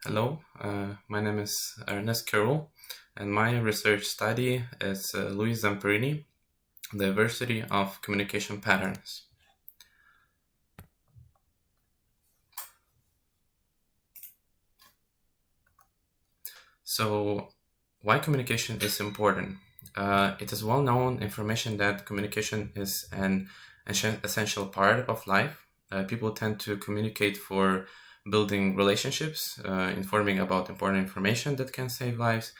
Hello, my name is Ernest Carroll, and my research study is Louis Zamperini, Diversity of Communication Patterns. So, why communication is important? It is well known information that communication is an essential part of life. People tend to communicate for building relationships, informing about important information that can save lives,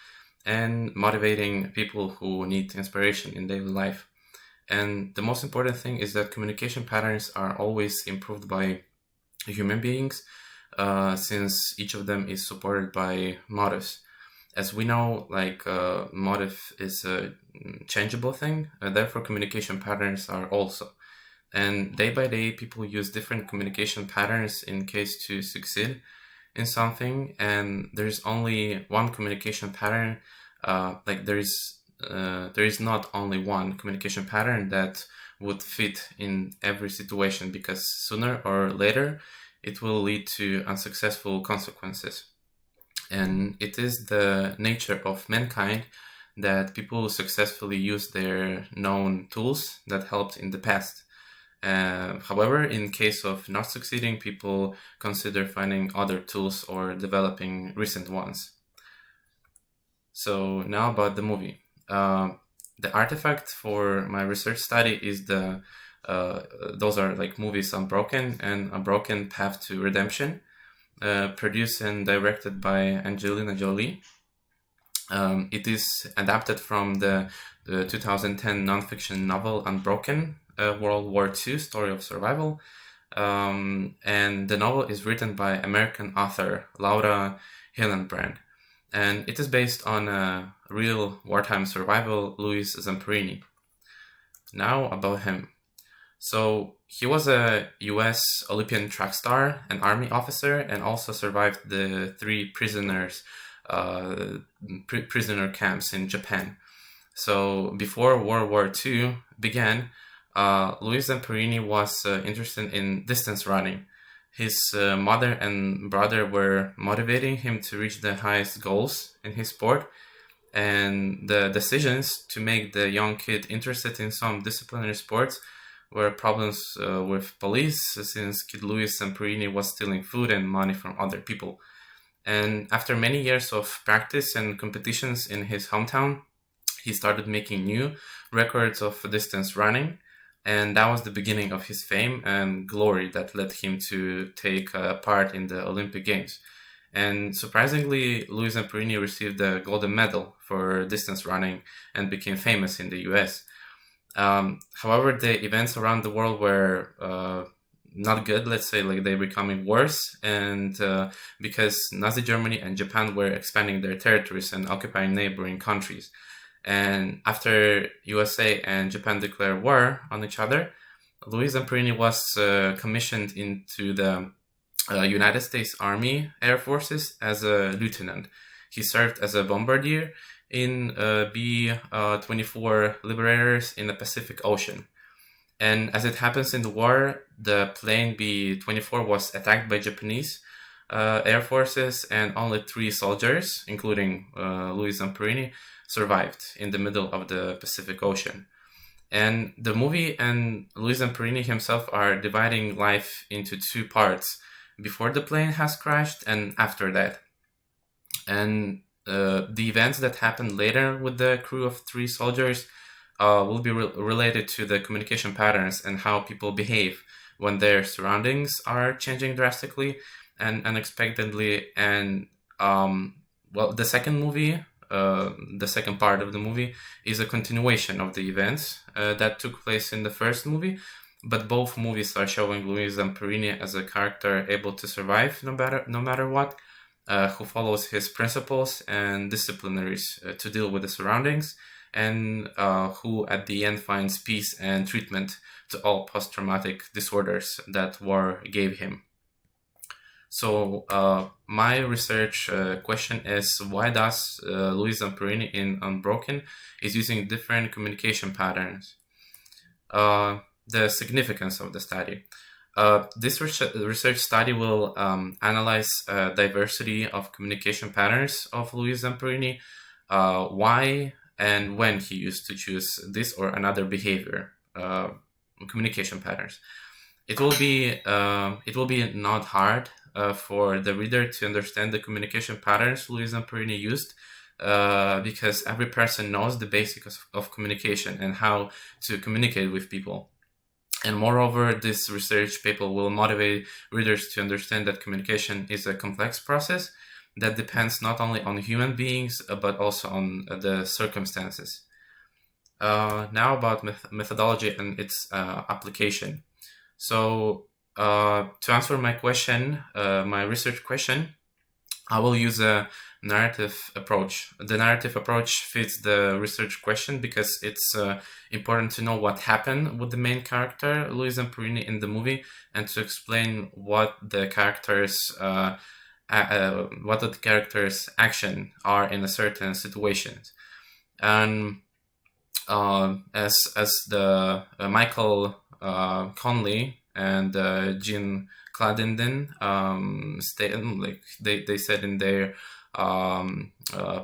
and motivating people who need inspiration in daily life. And the most important thing is that communication patterns are always improved by human beings, since each of them is supported by motives. As we know, motive is a changeable thing, therefore communication patterns are also. And day by day, people use different communication patterns in case to succeed in something, and there's only one communication pattern. There is not only one communication pattern that would fit in every situation, because sooner or later it will lead to unsuccessful consequences. And it is the nature of mankind that people successfully use their known tools that helped in the past. However, in case of not succeeding, people consider finding other tools or developing recent ones. So now about the movie. The artifact for my research study is those are like movies Unbroken and Unbroken Path to Redemption, produced and directed by Angelina Jolie. It is adapted from the 2010 nonfiction novel Unbroken, World War II Story of Survival. And the novel is written by American author Laura Hillenbrand. And it is based on a real wartime survival, Louis Zamperini. Now about him. So he was a US Olympian track star, an army officer, and also survived the three prisoner camps in Japan. So before World War II began, Louis Zamperini was interested in distance running. His mother and brother were motivating him to reach the highest goals in his sport, and the decisions to make the young kid interested in some disciplinary sports were problems with police, since Kid Louis Zamperini was stealing food and money from other people. And after many years of practice and competitions in his hometown, he started making new records of distance running. And that was the beginning of his fame and glory that led him to take part in the Olympic Games. And surprisingly, Louis Zamperini received the golden medal for distance running and became famous in the US. However, the events around the world were not good. Let's say, like, they're becoming worse, and because Nazi Germany and Japan were expanding their territories and occupying neighboring countries. And after USA and Japan declared war on each other, Louis Zamperini was commissioned into the United States Army Air Forces as a lieutenant. He served as a bombardier in B-24 Liberators in the Pacific Ocean. And as it happens in the war, the plane B-24 was attacked by Japanese Air Forces, and only 3 soldiers, including Louis Zamperini, survived in the middle of the Pacific Ocean. And the movie and Louis Zamperini himself are dividing life into 2 parts: before the plane has crashed and after that. And the events that happened later with the crew of 3 soldiers will be related to the communication patterns and how people behave when their surroundings are changing drastically and unexpectedly. And the second movie, the second part of the movie, is a continuation of the events that took place in the first movie. But both movies are showing Louis Zamperini as a character able to survive no matter what, who follows his principles and disciplinaries to deal with the surroundings, and who at the end finds peace and treatment to all post-traumatic disorders that war gave him. So my research question is, why does Louis Zamperini in Unbroken is using different communication patterns? The significance of the study. This research study will analyze diversity of communication patterns of Luis Zamperini, why and when he used to choose this or another behavior, communication patterns. It will be not hard for the reader to understand the communication patterns Luis Zamperini used, because every person knows the basics of communication and how to communicate with people. And moreover, this research paper will motivate readers to understand that communication is a complex process that depends not only on human beings, but also on the circumstances. Now about methodology and its application. So to answer my question, my research question, I will use a narrative approach. The narrative approach fits the research question because it's important to know what happened with the main character, Luis Zamperini, in the movie, and to explain what the character's action are in a certain situations. And as the Michael Conley and Jean Cladenden they said in their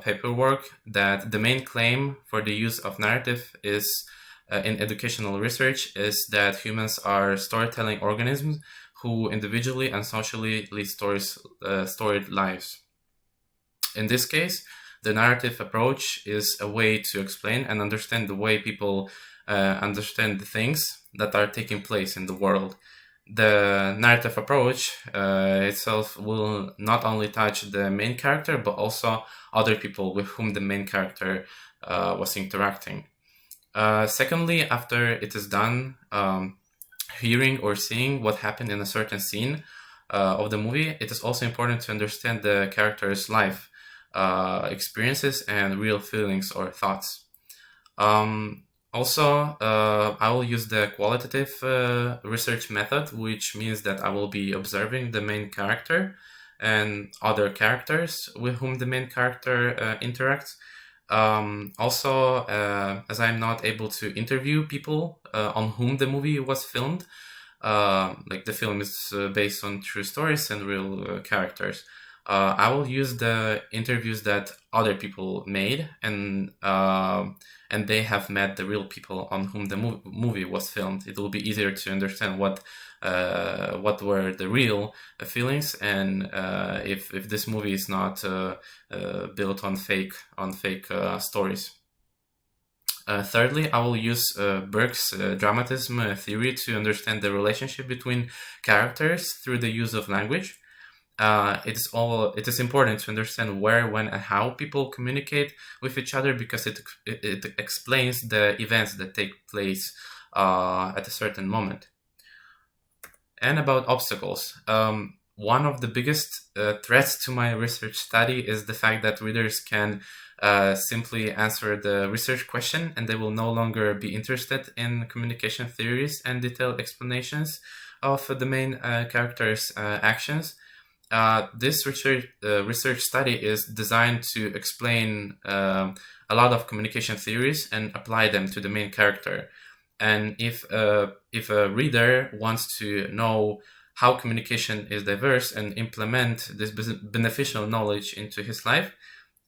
paperwork that the main claim for the use of narrative is in educational research is that humans are storytelling organisms who individually and socially lead storied lives. In this case, the narrative approach is a way to explain and understand the way people understand the things that are taking place in the world. The narrative approach itself will not only touch the main character, but also other people with whom the main character was interacting. Secondly, after it is done, hearing or seeing what happened in a certain scene of the movie, it is also important to understand the character's life experiences and real feelings or thoughts. Also, I will use the qualitative research method, which means that I will be observing the main character and other characters with whom the main character interacts. Also, as I'm not able to interview people on whom the movie was filmed, like the film is based on true stories and real characters. I will use the interviews that other people made, and they have met the real people on whom the movie was filmed. It will be easier to understand what were the real feelings, and if this movie is not built on fake stories. Thirdly, I will use Burke's dramatism theory to understand the relationship between characters through the use of language. It is important to understand where, when, and how people communicate with each other, because it explains the events that take place at a certain moment. And about obstacles. One of the biggest threats to my research study is the fact that readers can simply answer the research question and they will no longer be interested in communication theories and detailed explanations of the main character's actions. This research study is designed to explain a lot of communication theories and apply them to the main character. And if a reader wants to know how communication is diverse and implement this beneficial knowledge into his life,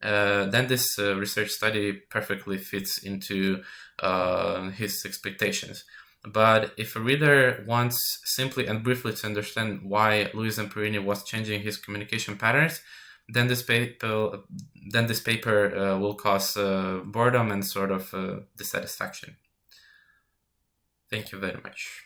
then this research study perfectly fits into his expectations. But if a reader wants simply and briefly to understand why Luis Zamperini was changing his communication patterns, then this paper will cause boredom and sort of dissatisfaction. Thank you very much.